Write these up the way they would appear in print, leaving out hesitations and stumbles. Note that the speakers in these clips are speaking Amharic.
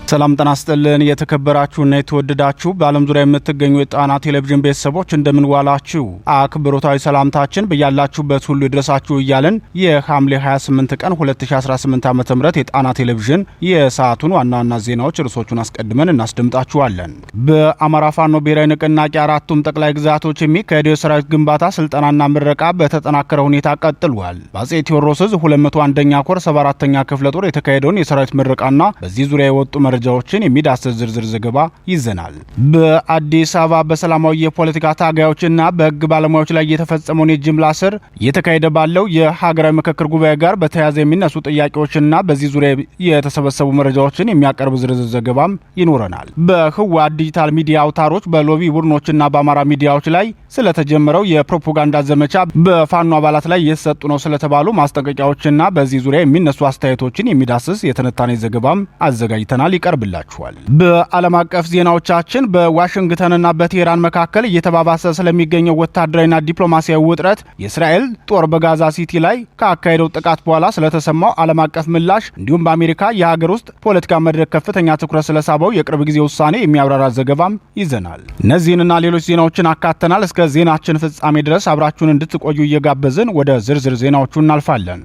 ሰላም ጤና ይስጥልን የተከበራችሁና የተወደዳችሁ በዓለም ዙሪያ የምትገኙ የጣና ቴሌቪዥን ቤተሰቦች እንደምን ዋላችሁ። አክብሮታዊ ሰላምታችን በያላችሁበት ሁሉ ይድረሳችሁ እያልን የሐምሌ 28 ቀን 2018 ዓ.ም የጣና ቴሌቪዥን የሰዓቱን ዋና ዋና ዜናዎች ርዕሶቹን አስቀድመን እናስደምጣችኋለን። በአማራ ፋኖ ብሔራዊ ንቅናቄ አራቱም ጠቅላይ ግዛቶች የሚካሄደው የሰራዊት ግንባታ ስልጠናና ምረቃ በተጠናከረ ሁኔታ ቀጥሏል። በአጼ ቴዎድሮስ 201ኛ ኮር 74ኛ ክፍለ ጦር የተካሄደውን የሰራዊት ምረቃና በዚህ ዙሪያ የወጡ መረጃዎችን የሚዳስስ ዝርዝር ዘገባ ይዘናል። በአዲስ አበባ በሰላማዊ የፖለቲካ ታጋዮችና በሕግ ባለሙያዎች ላይ የተፈጸመውን የጅምላ እስር እየተካሄደ ባለው የሀገራዊ ምክክር ጉባኤ ጋር በተያያዘ የሚነሱ ጥያቄዎችና በዚህ ዙሪያ የተሰበሰቡ መረጃዎችን የሚያቀርብ ዝርዝር ዘገባም ይኖረናል። በህወሓት ዲጂታል ሚዲያ አውታሮች በሎቢ ቡድኖችና በአማራ ሚዲያዎች ላይ ስለተጀመረው የፕሮፓጋንዳ ዘመቻ በፋኖ አባላት ላይ እየተሰጡ ነው ስለተባሉ ማስጠንቀቂያዎችና በዚህ ዙሪያ የሚነሱ አስተያየቶችን የሚዳስስ የትንታኔ ዘገባም አዘጋጅተናል ይቀርብላችኋል። በዓለም አቀፍ ዜናዎቻችን በዋሽንግተንና በቴህራን መካከል እየተባባሰ ስለሚገኘው ወታደራዊና ዲፕሎማሲያዊ ውጥረት፣ የእስራኤል ጦር በጋዛ ሲቲ ላይ ካካሄደው ጥቃት በኋላ ስለተሰማው ዓለም አቀፍ ምላሽ እንዲሁም በአሜሪካ የሀገር ውስጥ ፖለቲካ መድረክ ከፍተኛ ትኩረት ስለሳበው የቅርብ ጊዜ ውሳኔ የሚያብራራ ዘገባም ይዘናል። እነዚህንና ሌሎች ዜናዎችን አካተናል። እስከ ዜናችን ፍጻሜ ድረስ አብራችሁን እንድትቆዩ እየጋበዝን ወደ ዝርዝር ዜናዎቹ እናልፋለን።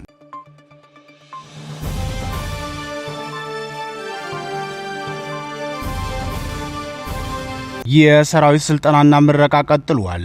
የሰራዊት ስልጠናና ምረቃ ቀጥሏል።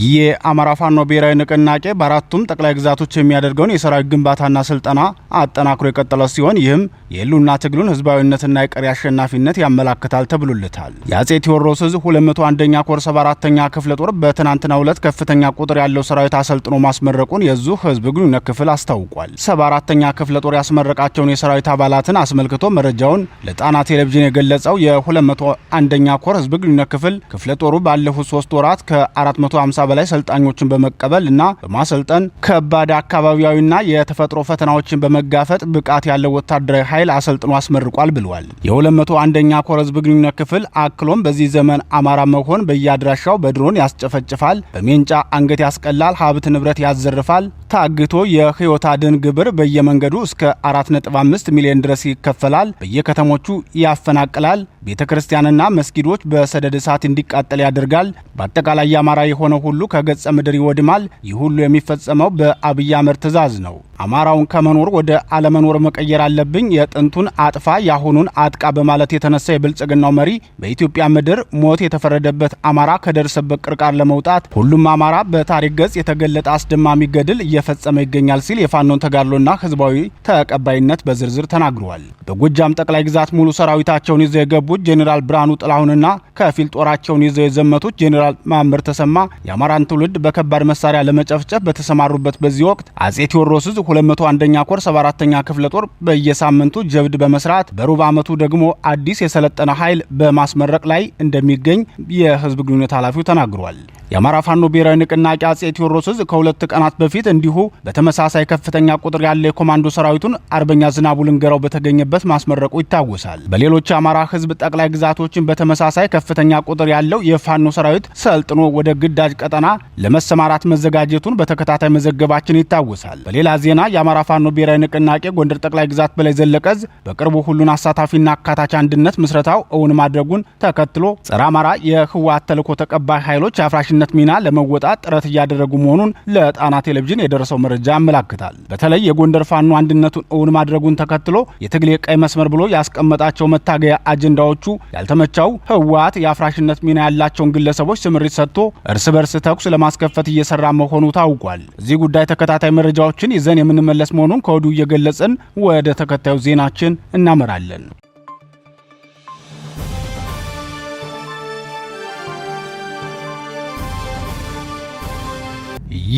የአማራ ፋኖ ብሔራዊ ንቅናቄ በአራቱም ጠቅላይ ግዛቶች የሚያደርገውን የሰራዊት ግንባታና ስልጠና አጠናክሮ የቀጠለ ሲሆን ይህም የህልውና ትግሉን ህዝባዊነትና የቀሪ አሸናፊነት ያመላክታል ተብሎለታል። የአጼ ቴዎድሮስ 201ኛ ኮር 74ኛ ክፍለ ጦር በትናንትናው ዕለት ከፍተኛ ቁጥር ያለው ሰራዊት አሰልጥኖ ማስመረቁን የዙ ህዝብ ግንኙነት ክፍል አስታውቋል። 74ኛ ክፍለ ጦር ያስመረቃቸውን የሰራዊት አባላትን አስመልክቶ መረጃውን ለጣና ቴሌቪዥን የገለጸው የ201ኛ ኮር ህዝብ ግንኙነት ክፍለ ጦሩ ባለፉት 3 ወራት ከ450 በላይ ሰልጣኞችን በመቀበል እና በማሰልጠን ከባድ አካባቢያዊና የተፈጥሮ ፈተናዎችን በመጋፈጥ ብቃት ያለው ወታደራዊ ኃይል አሰልጥኖ አስመርቋል ብሏል። የ201ኛ ኮር ህዝብ ግንኙነት ክፍል አክሎም በዚህ ዘመን አማራ መሆን በየአድራሻው በድሮን ያስጨፈጭፋል፣ በሜንጫ አንገት ያስቀላል፣ ሀብት ንብረት ያዘርፋል፣ ታግቶ የህይወት አድን ግብር በየመንገዱ እስከ 4.5 ሚሊዮን ድረስ ይከፈላል፣ በየከተሞቹ ያፈናቅላል፣ ቤተክርስቲያንና መስጊዶች በሰደድ እሳት እንዲቃጠል ያደርጋል፣ በአጠቃላይ የአማራ የሆነ ሁሉ ከገጸ ምድር ይወድማል። ይህ ሁሉ የሚፈጸመው በአብይ አህመድ ትዕዛዝ ነው። አማራውን ከመኖር ወደ አለመኖር መቀየር አለብኝ፣ የጥንቱን አጥፋ ያሁኑን አጥቃ በማለት የተነሳ የብልጽግናው መሪ በኢትዮጵያ ምድር ሞት የተፈረደበት አማራ ከደረሰበት ቅርቃር ለመውጣት ሁሉም አማራ በታሪክ ገጽ የተገለጠ አስደማሚ ገድል እየፈጸመ ይገኛል ሲል የፋኖን ተጋድሎና ህዝባዊ ተቀባይነት በዝርዝር ተናግሯል። በጎጃም ጠቅላይ ግዛት ሙሉ ሰራዊታቸውን ይዘው የገቡት ጄኔራል ብርሃኑ ጥላሁንና ከፊል ጦራቸውን ይዘው የዘመቱት ጄኔራል ማመር ተሰማ የአማራን ትውልድ በከባድ መሳሪያ ለመጨፍጨፍ በተሰማሩበት በዚህ ወቅት አጼ ቴዎድሮስ 201ኛ ኮር 74ኛ ክፍለ ጦር በየሳምንቱ ጀብድ በመስራት በሩብ ዓመቱ ደግሞ አዲስ የሰለጠነ ኃይል በማስመረቅ ላይ እንደሚገኝ የህዝብ ግንኙነት ኃላፊው ተናግሯል። የአማራ ፋኖ ብሔራዊ ንቅናቄ አጼ ቴዎድሮስ ከሁለት ቀናት በፊት እንዲሁ በተመሳሳይ ከፍተኛ ቁጥር ያለ የኮማንዶ ሰራዊቱን አርበኛ ዝናቡ ልንገራው በተገኘበት ማስመረቁ ይታወሳል። በሌሎች የአማራ ህዝብ ጠቅላይ ግዛቶችን በተመሳሳይ ከፍተኛ ቁጥር ያለው የፋኖ ሰራዊት ሰልጥኖ ወደ ግዳጅ ቀጠና ለመሰማራት መዘጋጀቱን በተከታታይ መዘገባችን ይታወሳል። በሌላ ዜና የአማራ ፋኖ ብሔራዊ ንቅናቄ ጎንደር ጠቅላይ ግዛት በላይ ዘለቀዝ በቅርቡ ሁሉን አሳታፊና አካታች አንድነት ምስረታው እውን ማድረጉን ተከትሎ ጸረ አማራ የህወሓት ተልዕኮ ተቀባይ ኃይሎች አፍራሽነት ሚና ለመወጣት ጥረት እያደረጉ መሆኑን ለጣና ቴሌቪዥን የደረሰው መረጃ ያመላክታል። በተለይ የጎንደር ፋኖ አንድነቱን እውን ማድረጉን ተከትሎ የትግሌ ቀይ መስመር ብሎ ያስቀመጣቸው መታገያ አጀንዳዎቹ ያልተመቻው ህወሓት የአፍራሽነት ሚና ያላቸውን ግለሰቦች ስምሪት ሰጥቶ እርስ በርስ ተኩስ ለማስከፈት እየሰራ መሆኑ ታውቋል። እዚህ ጉዳይ ተከታታይ መረጃዎችን ይዘን የምንመለስ መሆኑን ከወዲሁ እየገለጽን ወደ ተከታዩ ዜናችን እናመራለን።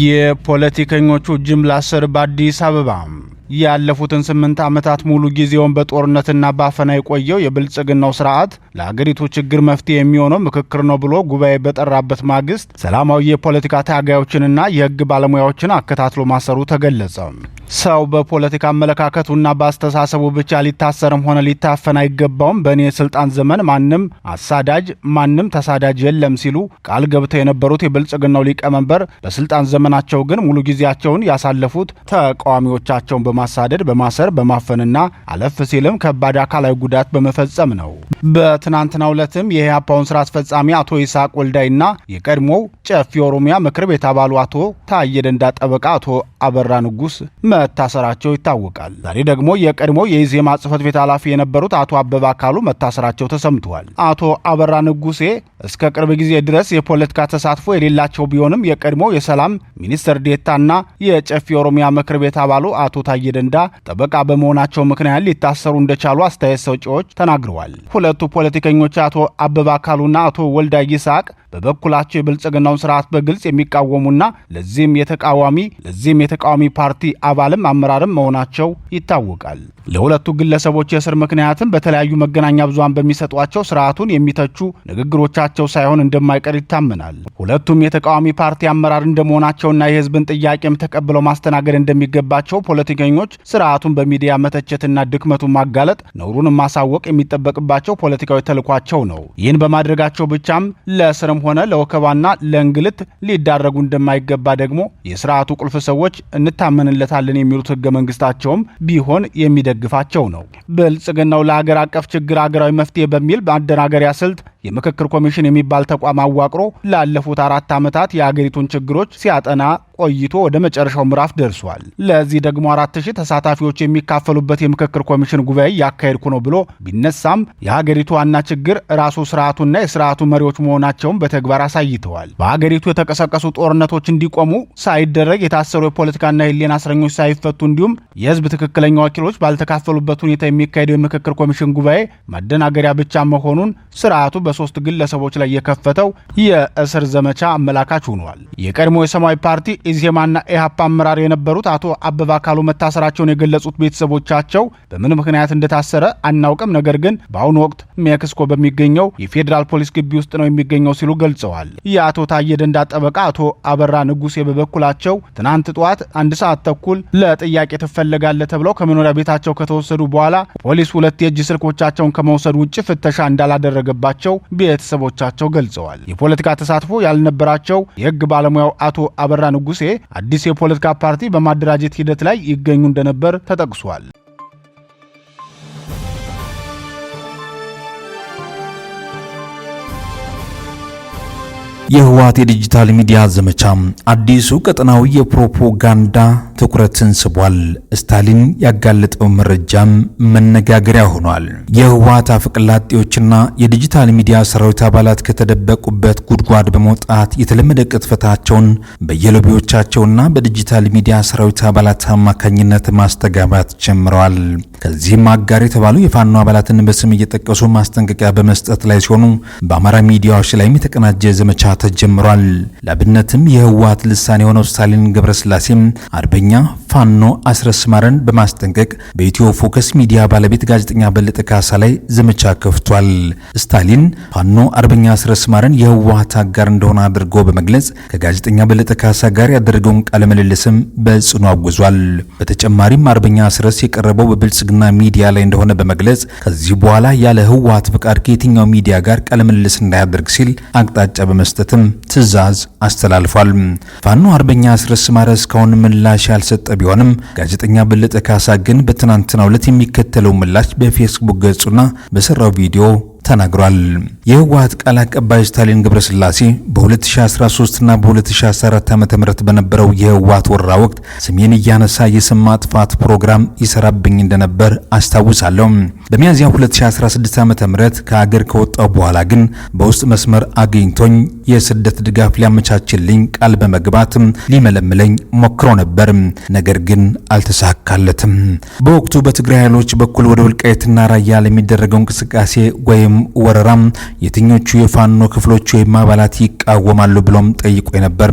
የፖለቲከኞቹ ጅምላ እስር በአዲስ አበባ ያለፉትን 8 ዓመታት ሙሉ ጊዜውን በጦርነትና ባፈና የቆየው የብልጽግናው ስርዓት ለሀገሪቱ ችግር መፍትሄ የሚሆነው ምክክር ነው ብሎ ጉባኤ በጠራበት ማግስት ሰላማዊ የፖለቲካ ታጋዮችንና የህግ ባለሙያዎችን አከታትሎ ማሰሩ ተገለጸ። ሰው በፖለቲካ አመለካከቱና በአስተሳሰቡ ብቻ ሊታሰርም ሆነ ሊታፈን አይገባውም፣ በእኔ የስልጣን ዘመን ማንም አሳዳጅ ማንም ተሳዳጅ የለም ሲሉ ቃል ገብተው የነበሩት የብልጽግናው ሊቀመንበር በስልጣን ዘመናቸው ግን ሙሉ ጊዜያቸውን ያሳለፉት ተቃዋሚዎቻቸውን በማሳደድ በማሰር በማፈንና አለፍ ሲልም ከባድ አካላዊ ጉዳት በመፈጸም ነው። በትናንትናው ዕለትም የኢህአፓውን ስራ አስፈጻሚ አቶ ይስሐቅ ወልዳይና የቀድሞው ጨፌ ኦሮሚያ ምክር ቤት አባሉ አቶ ታዬ ደንዳ ጠበቃ አቶ አበራ ንጉስ መታሰራቸው ይታወቃል። ዛሬ ደግሞ የቀድሞው የኢዜማ ጽህፈት ቤት ኃላፊ የነበሩት አቶ አበባ አካሉ መታሰራቸው ተሰምቷል። አቶ አበራ ንጉሴ እስከ ቅርብ ጊዜ ድረስ የፖለቲካ ተሳትፎ የሌላቸው ቢሆንም የቀድሞው የሰላም ሚኒስትር ዴታና የጨፌ ኦሮሚያ ምክር ቤት አባሉ አቶ ታዬ ደንዳ ጠበቃ በመሆናቸው ምክንያት ሊታሰሩ እንደቻሉ አስተያየት ሰጪዎች ተናግረዋል። ሁለቱ ፖለቲከኞች አቶ አበባ አካሉና አቶ ወልዳይ ይስሐቅ በበኩላቸው የብልጽግናውን ስርዓት በግልጽ የሚቃወሙና ለዚህም የተቃዋሚ ፓርቲ አባልም አመራርም መሆናቸው ይታወቃል። ለሁለቱ ግለሰቦች የእስር ምክንያትም በተለያዩ መገናኛ ብዙሃን በሚሰጧቸው ስርዓቱን የሚተቹ ንግግሮቻቸው ሳይሆን እንደማይቀር ይታመናል። ሁለቱም የተቃዋሚ ፓርቲ አመራር እንደመሆናቸውና የህዝብን ጥያቄም ተቀብለው ማስተናገድ እንደሚገባቸው ፖለቲከኞች ስርዓቱን በሚዲያ መተቸትና ድክመቱን ማጋለጥ ነውሩን ማሳወቅ የሚጠበቅባቸው ፖለቲካዊ ተልኳቸው ነው። ይህን በማድረጋቸው ብቻም ለእስርም ሆነ ለወከባና ለእንግልት ሊዳረጉ እንደማይገባ ደግሞ የስርዓቱ ቁልፍ ሰዎች እንታመንለታለን የሚሉት ህገ መንግስታቸውም ቢሆን የሚደግፋቸው ነው። ብልጽግናው ለሀገር አቀፍ ችግር ሀገራዊ መፍትሄ በሚል ማደናገሪያ ስልት የምክክር ኮሚሽን የሚባል ተቋም አዋቅሮ ላለፉት 4 ዓመታት የሀገሪቱን ችግሮች ሲያጠና ቆይቶ ወደ መጨረሻው ምዕራፍ ደርሷል። ለዚህ ደግሞ 4000 ተሳታፊዎች የሚካፈሉበት የምክክር ኮሚሽን ጉባኤ ያካሄድኩ ነው ብሎ ቢነሳም የሀገሪቱ ዋና ችግር ራሱ ስርዓቱና የስርዓቱ መሪዎች መሆናቸውን በተግባር አሳይተዋል። በሀገሪቱ የተቀሰቀሱ ጦርነቶች እንዲቆሙ ሳይደረግ የታሰሩ የፖለቲካና የህሊና እስረኞች ሳይፈቱ እንዲሁም የህዝብ ትክክለኛ ወኪሎች ባልተካፈሉበት ሁኔታ የሚካሄደው የምክክር ኮሚሽን ጉባኤ ማደናገሪያ ብቻ መሆኑን ስርዓቱ በ3 ግለሰቦች ላይ የከፈተው የእስር ዘመቻ አመላካች ሆኗል። የቀድሞ የሰማያዊ ፓርቲ ኢዜማና ኢህአፓ አመራር የነበሩት አቶ አበባ አካሉ መታሰራቸውን የገለጹት ቤተሰቦቻቸው በምን ምክንያት እንደታሰረ አናውቅም፣ ነገር ግን በአሁኑ ወቅት ሜክሲኮ በሚገኘው የፌዴራል ፖሊስ ግቢ ውስጥ ነው የሚገኘው ሲሉ ገልጸዋል። የአቶ ታዬ ደንዳ ጠበቃ አቶ አበራ ንጉሴ በበኩላቸው ትናንት ጠዋት 1 ሰዓት ተኩል ለጥያቄ ትፈለጋለህ ተብለው ከመኖሪያ ቤታቸው ከተወሰዱ በኋላ ፖሊስ 2 የእጅ ስልኮቻቸውን ከመውሰድ ውጭ ፍተሻ እንዳላደረገባቸው ቤተሰቦቻቸው ገልጸዋል። የፖለቲካ ተሳትፎ ያልነበራቸው የህግ ባለሙያው አቶ አበራ ንጉሴ አዲስ የፖለቲካ ፓርቲ በማደራጀት ሂደት ላይ ይገኙ እንደነበር ተጠቅሷል። የህወሓት የዲጂታል ሚዲያ ዘመቻ አዲሱ ቀጠናዊ የፕሮፓጋንዳ ትኩረትን ስቧል። ስታሊን ያጋለጠው መረጃም መነጋገሪያ ሆኗል። የህወሓት አፈቀላጤዎችና የዲጂታል ሚዲያ ሰራዊት አባላት ከተደበቁበት ጉድጓድ በመውጣት የተለመደ ቅጥፈታቸውን በየሎቢዎቻቸውና በዲጂታል ሚዲያ ሰራዊት አባላት አማካኝነት ማስተጋባት ጀምረዋል። ከዚህም አጋር የተባሉ የፋኖ አባላትን በስም እየጠቀሱ ማስጠንቀቂያ በመስጠት ላይ ሲሆኑ በአማራ ሚዲያዎች ላይም የተቀናጀ ዘመቻ ተጀምሯል። ለአብነትም የህወሓት ልሳን የሆነው ስታሊን ገብረስላሴም አርበኛ ፋኖ አስረስ ማረን በማስጠንቀቅ በኢትዮ ፎከስ ሚዲያ ባለቤት ጋዜጠኛ በለጠ ካሳ ላይ ዘመቻ ከፍቷል። ስታሊን ፋኖ አርበኛ አስረስ ማረን የህወሓት አጋር እንደሆነ አድርጎ በመግለጽ ከጋዜጠኛ በለጠ ካሳ ጋር ያደረገውን ቃለ ምልልስም በጽኑ አውግዟል። በተጨማሪም አርበኛ አስረስ የቀረበው በብልጽግና ሚዲያ ላይ እንደሆነ በመግለጽ ከዚህ በኋላ ያለ ህወሓት ፍቃድ ከየትኛው ሚዲያ ጋር ቃለ ምልልስ እንዳያደርግ ሲል አቅጣጫ በመስጠትም ትዕዛዝ አስተላልፏል። ፋኖ አርበኛ አስረስ ማረ እስካሁን ምላሽ ያልሰጠ ቢሆንም ጋዜጠኛ በለጠ ካሳ ግን በትናንትናው ዕለት የሚከተለው ምላሽ በፌስቡክ ገጹና በሰራው ቪዲዮ ተናግሯል። የህወሓት ቃል አቀባይ ስታሊን ገብረስላሴ በ2013 እና በ2014 ዓ.ም በነበረው የህወሓት ወረራ ወቅት ስሜን እያነሳ የስም ማጥፋት ፕሮግራም ይሰራብኝ እንደነበር አስታውሳለሁ። በሚያዝያ 2016 ዓ.ም ከሀገር ከወጣው በኋላ ግን በውስጥ መስመር አግኝቶኝ የስደት ድጋፍ ሊያመቻችልኝ ቃል በመግባት ሊመለምለኝ ሞክሮ ነበር። ነገር ግን አልተሳካለትም። በወቅቱ በትግራይ ኃይሎች በኩል ወደ ወልቃይትና ራያ ለሚደረገው እንቅስቃሴ ወይም ወረራም የትኞቹ የፋኖ ክፍሎች ወይም አባላት ይቃወማሉ ብሎም ጠይቆ ነበር።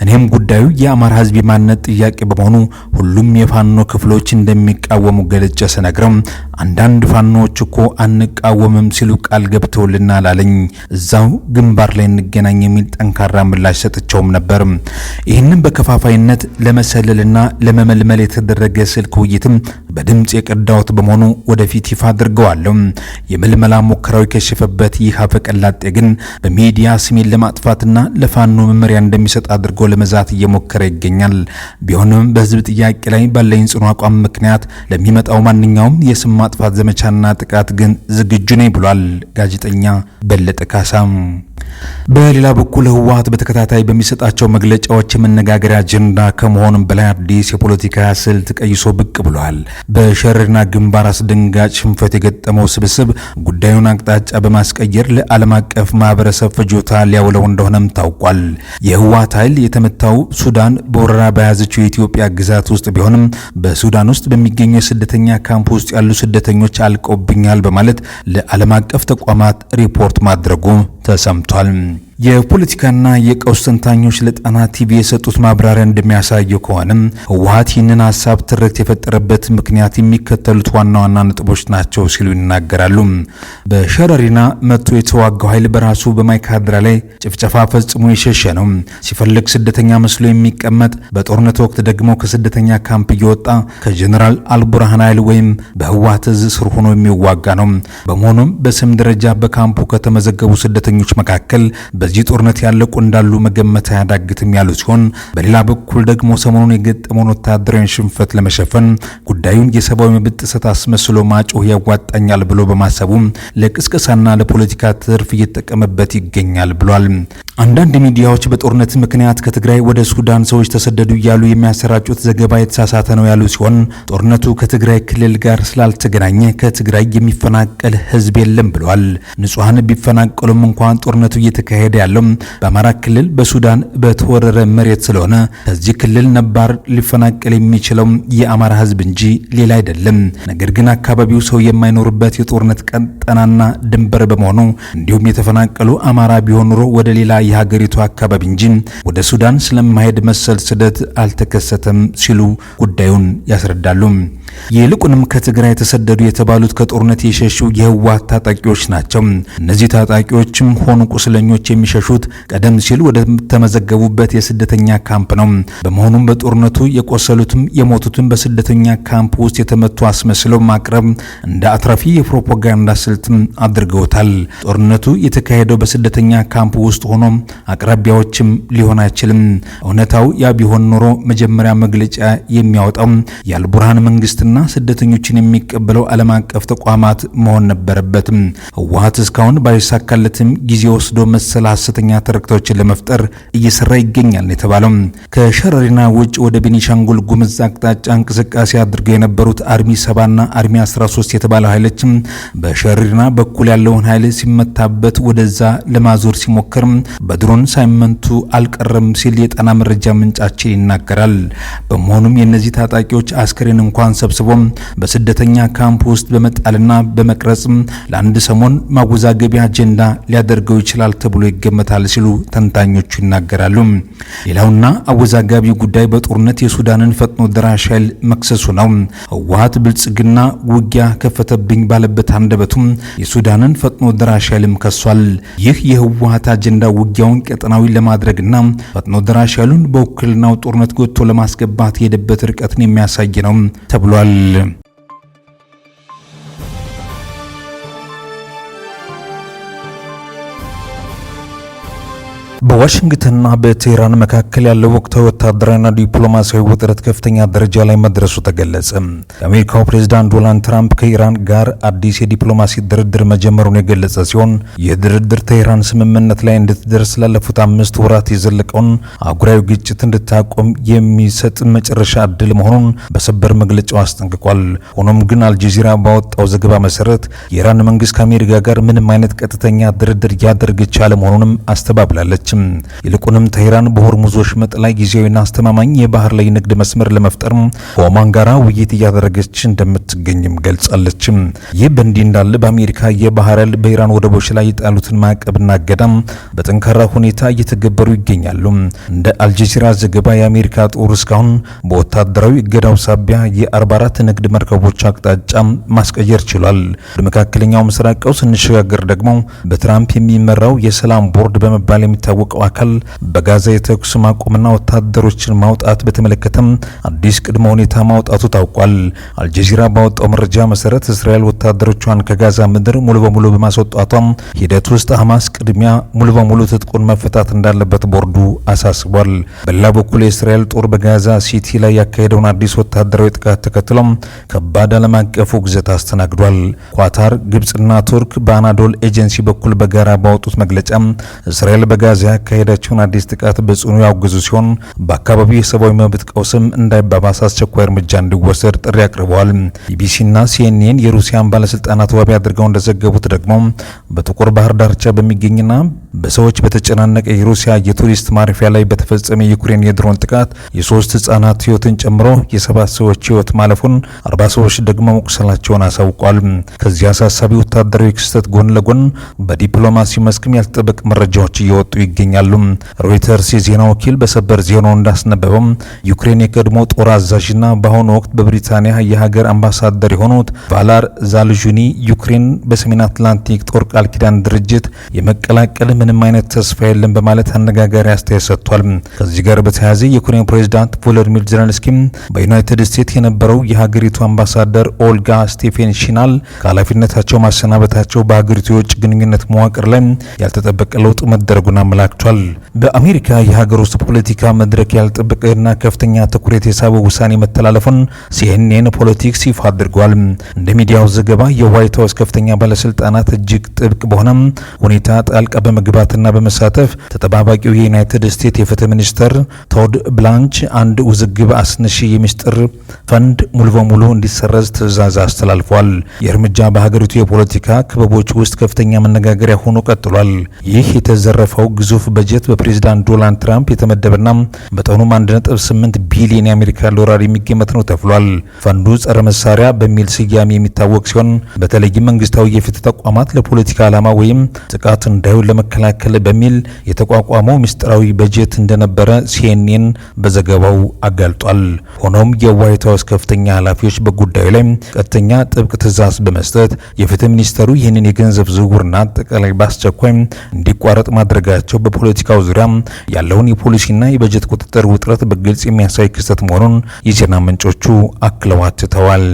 እኔም ጉዳዩ የአማራ ህዝብ የማንነት ጥያቄ በመሆኑ ሁሉም የፋኖ ክፍሎች እንደሚቃወሙ ገልጬ ስነግረው አንዳንድ ፋኖች እኮ አንቃወምም ሲሉ ቃል ገብተውልናል አለኝ። እዛው ግንባር ላይ እንገናኝ የሚል ጠንካራ ምላሽ ሰጥቸውም ነበር። ይህንን በከፋፋይነት ለመሰለልና ለመመልመል የተደረገ ስልክ ውይይትም በድምጽ የቀዳሁት በመሆኑ ወደፊት ይፋ አድርገዋለሁ። የምልመላ ሙከራው የከሸፈበት ይህ አፈቀላጤ ግን በሚዲያ ስሜን ለማጥፋትና ለፋኖ መመሪያ እንደሚሰጥ አድርጎ ለመዛት እየሞከረ ይገኛል። ቢሆንም በህዝብ ጥያቄ ላይ ባለኝ ጽኑ አቋም ምክንያት ለሚመጣው ማንኛውም የስም ማጥፋት ዘመቻና ጥቃት ግን ዝግጁ ነኝ ብሏል ጋዜጠኛ በለጠ ካሳ። በሌላ በኩል ህወሓት በተከታታይ በሚሰጣቸው መግለጫዎች የመነጋገሪያ አጀንዳ ከመሆኑም በላይ አዲስ የፖለቲካ ስልት ቀይሶ ብቅ ብሏል። በሸረሪና ግንባር አስደንጋጭ ሽንፈት የገጠመው ስብስብ ጉዳዩን አቅጣጫ በማስቀየር ለዓለም አቀፍ ማህበረሰብ ፍጆታ ሊያውለው እንደሆነም ታውቋል። የህወሓት ኃይል የተመታው ሱዳን በወረራ በያዘችው የኢትዮጵያ ግዛት ውስጥ ቢሆንም በሱዳን ውስጥ በሚገኙ የስደተኛ ካምፕ ውስጥ ያሉ ስደተኞች አልቀውብኛል በማለት ለዓለም አቀፍ ተቋማት ሪፖርት ማድረጉ ተሰምቷል። የፖለቲካና የቀውስ ተንታኞች ለጣና ቲቪ የሰጡት ማብራሪያ እንደሚያሳየው ከሆነም ህወሓት ይህንን ሀሳብ ትርክት የፈጠረበት ምክንያት የሚከተሉት ዋና ዋና ነጥቦች ናቸው ሲሉ ይናገራሉ። በሸረሪና መጥቶ የተዋጋው ኃይል በራሱ በማይካድራ ላይ ጭፍጨፋ ፈጽሞ የሸሸ ነው። ሲፈልግ ስደተኛ መስሎ የሚቀመጥ፣ በጦርነት ወቅት ደግሞ ከስደተኛ ካምፕ እየወጣ ከጀነራል አልቡርሃን ኃይል ወይም በህወሓት እዝ ስር ሆኖ የሚዋጋ ነው። በመሆኑም በስም ደረጃ በካምፑ ከተመዘገቡ ስደተኞች መካከል በዚህ ጦርነት ያለቁ እንዳሉ መገመት አያዳግትም ያሉ ሲሆን፣ በሌላ በኩል ደግሞ ሰሞኑን የገጠመውን ወታደራዊ ሽንፈት ለመሸፈን ጉዳዩን የሰብአዊ መብት ጥሰት አስመስሎ ማጮህ ያዋጣኛል ብሎ በማሰቡ ለቅስቀሳና ለፖለቲካ ትርፍ እየተጠቀመበት ይገኛል ብሏል። አንዳንድ ሚዲያዎች በጦርነት ምክንያት ከትግራይ ወደ ሱዳን ሰዎች ተሰደዱ እያሉ የሚያሰራጩት ዘገባ የተሳሳተ ነው ያሉ ሲሆን፣ ጦርነቱ ከትግራይ ክልል ጋር ስላልተገናኘ ከትግራይ የሚፈናቀል ህዝብ የለም ብሏል። ንጹሃን ቢፈናቀሉም እንኳን ጦርነቱ እየተካሄደ ያለው በአማራ ክልል በሱዳን በተወረረ መሬት ስለሆነ ከዚህ ክልል ነባር ሊፈናቀል የሚችለው የአማራ ህዝብ እንጂ ሌላ አይደለም። ነገር ግን አካባቢው ሰው የማይኖርበት የጦርነት ቀጠናና ድንበር በመሆኑ እንዲሁም የተፈናቀሉ አማራ ቢሆን ኑሮ ወደ ሌላ የሀገሪቱ አካባቢ እንጂ ወደ ሱዳን ስለማይሄድ መሰል ስደት አልተከሰተም ሲሉ ጉዳዩን ያስረዳሉ። ይልቁንም ከትግራይ የተሰደዱ የተባሉት ከጦርነት የሸሹ የህወሓት ታጣቂዎች ናቸው። እነዚህ ታጣቂዎችም ሆኑ ቁስለኞች የሚሸሹት ቀደም ሲል ወደ ተመዘገቡበት የስደተኛ ካምፕ ነው። በመሆኑም በጦርነቱ የቆሰሉትም የሞቱትም በስደተኛ ካምፕ ውስጥ የተመቱ አስመስለው ማቅረብ እንደ አትራፊ የፕሮፓጋንዳ ስልት አድርገውታል። ጦርነቱ የተካሄደው በስደተኛ ካምፕ ውስጥ ሆኖ አቅራቢያዎችም ሊሆን አይችልም። እውነታው ያ ቢሆን ኖሮ መጀመሪያ መግለጫ የሚያወጣው የአልቡርሃን መንግስትና ስደተኞችን የሚቀበለው ዓለም አቀፍ ተቋማት መሆን ነበረበትም። ህወሓት እስካሁን ባይሳካለትም ጊዜ ወስዶ መሰል ሐሰተኛ ተረክቶችን ለመፍጠር እየሰራ ይገኛል የተባለው። ከሸረሪና ውጭ ወደ ቤኒሻንጉል ጉምዝ አቅጣጫ እንቅስቃሴ አድርገው የነበሩት አርሚ 7 እና አርሚ 13 የተባለው ኃይሎችም በሸረሪና በኩል ያለውን ኃይል ሲመታበት ወደዛ ለማዞር ሲሞክር በድሮን ሳይመንቱ አልቀረም ሲል የጣና መረጃ ምንጫችን ይናገራል። በመሆኑም የነዚህ ታጣቂዎች አስከሬን እንኳን ሰብስቦም በስደተኛ ካምፕ ውስጥ በመጣልና በመቅረጽ ለአንድ ሰሞን ማወዛገቢያ አጀንዳ ሊያደርገው ይችላል ተብሎ ይገመታል ሲሉ ተንታኞቹ ይናገራሉ። ሌላውና አወዛጋቢው ጉዳይ በጦርነት የሱዳንን ፈጥኖ ደራሽ ኃይል መክሰሱ ነው። ህወሓት ብልጽግና ውጊያ ከፈተብኝ ባለበት አንደበቱም የሱዳንን ፈጥኖ ደራሽ ኃይልም ከሷል። ይህ የህወሓት አጀንዳ ውጊያውን ቀጠናዊ ለማድረግና ፈጥኖ ደራሽ ኃይሉን በውክልናው ጦርነት ጎትቶ ለማስገባት የሄደበት ርቀትን የሚያሳይ ነው ተብሏል። በዋሽንግተንና በቴህራን መካከል ያለው ወቅታዊ ወታደራዊና ዲፕሎማሲያዊ ውጥረት ከፍተኛ ደረጃ ላይ መድረሱ ተገለጸ። የአሜሪካው ፕሬዝዳንት ዶናልድ ትራምፕ ከኢራን ጋር አዲስ የዲፕሎማሲ ድርድር መጀመሩን የገለጸ ሲሆን ይህ ድርድር ቴህራን ስምምነት ላይ እንድትደርስ ላለፉት 5 ወራት የዘለቀውን አህጉራዊ ግጭት እንድታቆም የሚሰጥ መጨረሻ ዕድል መሆኑን በሰበር መግለጫው አስጠንቅቋል። ሆኖም ግን አልጀዚራ ባወጣው ዘገባ መሰረት የኢራን መንግስት ከአሜሪካ ጋር ምንም አይነት ቀጥተኛ ድርድር እያደረገች ያለ መሆኑንም አስተባብላለች። አይደለችም። ይልቁንም ቴህራን በሆርሙዝ ወሽመጥ ላይ ጊዜያዊና አስተማማኝ የባህር ላይ ንግድ መስመር ለመፍጠር ከኦማን ጋራ ውይይት እያደረገች እንደምትገኝም ገልጻለች። ይህ በእንዲህ እንዳለ በአሜሪካ የባህር ኃይል በኢራን ወደቦች ላይ የጣሉትን ማዕቀብና እገዳም በጠንካራ ሁኔታ እየተገበሩ ይገኛሉ። እንደ አልጀዚራ ዘገባ የአሜሪካ ጦር እስካሁን በወታደራዊ እገዳው ሳቢያ የ44 ንግድ መርከቦች አቅጣጫ ማስቀየር ችሏል። ወደ መካከለኛው ምስራቅ ቀውስ ስንሸጋገር ደግሞ በትራምፕ የሚመራው የሰላም ቦርድ በመባል የሚታወቀው አካል በጋዛ የተኩስ ማቆምና ወታደሮችን ማውጣት በተመለከተም አዲስ ቅድመ ሁኔታ ማውጣቱ ታውቋል። አልጀዚራ ባወጣው መረጃ መሰረት እስራኤል ወታደሮቿን ከጋዛ ምድር ሙሉ በሙሉ በማስወጣቷም ሂደት ውስጥ ሐማስ ቅድሚያ ሙሉ በሙሉ ትጥቁን መፈታት እንዳለበት ቦርዱ አሳስቧል። በሌላ በኩል የእስራኤል ጦር በጋዛ ሲቲ ላይ ያካሄደውን አዲስ ወታደራዊ ጥቃት ተከትሎም ከባድ ዓለም አቀፍ ውግዘት አስተናግዷል። ኳታር፣ ግብጽና ቱርክ በአናዶል ኤጀንሲ በኩል በጋራ ባወጡት መግለጫ እስራኤል በጋዛ ያካሄደችውን አዲስ ጥቃት በጽኑ ያወገዙ ሲሆን በአካባቢው የሰብአዊ መብት ቀውስም እንዳይባባስ አስቸኳይ እርምጃ እንዲወሰድ ጥሪ አቅርበዋል። ቢቢሲና ሲኤንኤን የሩሲያን ባለስልጣናት ዋቢ አድርገው እንደዘገቡት ደግሞ በጥቁር ባህር ዳርቻ በሚገኝና በሰዎች በተጨናነቀ የሩሲያ የቱሪስት ማረፊያ ላይ በተፈጸመ የዩክሬን የድሮን ጥቃት የ3 ህጻናት ህይወትን ጨምሮ የ7 ሰዎች ህይወት ማለፉን 40 ሰዎች ደግሞ መቁሰላቸውን አሳውቋል። ከዚህ አሳሳቢ ወታደራዊ ክስተት ጎን ለጎን በዲፕሎማሲ መስክም ያልተጠበቁ መረጃዎች እየወጡ ይገኛሉ። ሮይተርስ የዜና ወኪል በሰበር ዜናው እንዳስነበበው ዩክሬን የቀድሞ ጦር አዛዥና በአሁኑ ወቅት በብሪታንያ የሀገር አምባሳደር የሆኑት ቫላር ዛልዡኒ ዩክሬን በሰሜን አትላንቲክ ጦር ቃል ኪዳን ድርጅት የመቀላቀል ምንም አይነት ተስፋ የለም በማለት አነጋጋሪ አስተያየት ሰጥቷል። ከዚህ ጋር በተያያዘ የዩክሬን ፕሬዝዳንት ቮሎዲሚር ዜሌንስኪ በዩናይትድ ስቴትስ የነበረው የሀገሪቱ አምባሳደር ኦልጋ ስቴፌንሺናል ከኃላፊነታቸው ማሰናበታቸው በሀገሪቱ የውጭ ግንኙነት መዋቅር ላይ ያልተጠበቀ ለውጥ መደረጉን አመላክቷል። በአሜሪካ የሀገር ውስጥ ፖለቲካ መድረክ ያልተጠበቀና ከፍተኛ ትኩረት የሳበው ውሳኔ መተላለፉን ሲኤንኤን ፖለቲክስ ይፋ አድርጓል። እንደ ሚዲያው ዘገባ የዋይት ሀውስ ከፍተኛ ባለስልጣናት እጅግ ጥብቅ በሆነ ሁኔታ ጣልቃ በመግባትና በመሳተፍ ተጠባባቂው የዩናይትድ ስቴትስ የፍትህ ሚኒስተር ቶድ ብላንች አንድ ውዝግብ አስነሺ የሚስጥር ፈንድ ሙሉ በሙሉ እንዲሰረዝ ትዕዛዝ አስተላልፏል። የእርምጃ በሀገሪቱ የፖለቲካ ክበቦች ውስጥ ከፍተኛ መነጋገሪያ ሆኖ ቀጥሏል። ይህ የተዘረፈው ግዙፍ በጀት በፕሬዝዳንት ዶናልድ ትራምፕ የተመደበና በጠኑም 1.8 ቢሊዮን የአሜሪካ ዶላር የሚገመት ነው ተብሏል። ፈንዱ ጸረ መሳሪያ በሚል ስያሜ የሚታወቅ ሲሆን በተለይም መንግስታዊ የፍትህ ተቋማት ለፖለቲካ ዓላማ ወይም ጥቃት እንዳይውል ለመከላከል በሚል የተቋቋመው ምስጢራዊ በጀት እንደነበረ ሲኤንኤን በዘገባው አጋልጧል። ሆኖም የዋይት ሀውስ ከፍተኛ ኃላፊዎች በጉዳዩ ላይ ቀጥተኛ ጥብቅ ትዕዛዝ በመስጠት የፍትህ ሚኒስተሩ ይህንን የገንዘብ ዝውውርና አጠቃላይ በአስቸኳይ እንዲቋረጥ ማድረጋቸው በፖለቲካው ዙሪያ ያለውን የፖሊሲና የበጀት ቁጥጥር ውጥረት በግልጽ የሚያሳይ ክስተት መሆኑን የዜና ምንጮቹ አክለው አትተዋል።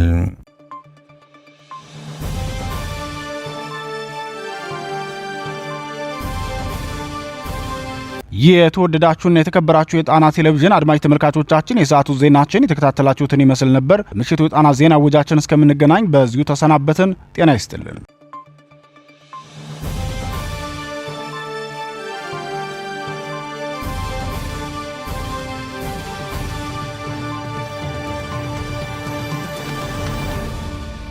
የተወደዳችሁና የተከበራችሁ የጣና ቴሌቪዥን አድማጭ ተመልካቾቻችን የሰዓቱ ዜናችን የተከታተላችሁትን ይመስል ነበር። ምሽቱ የጣና ዜና ወጃችን እስከምንገናኝ በዚሁ ተሰናበትን። ጤና ይስጥልን።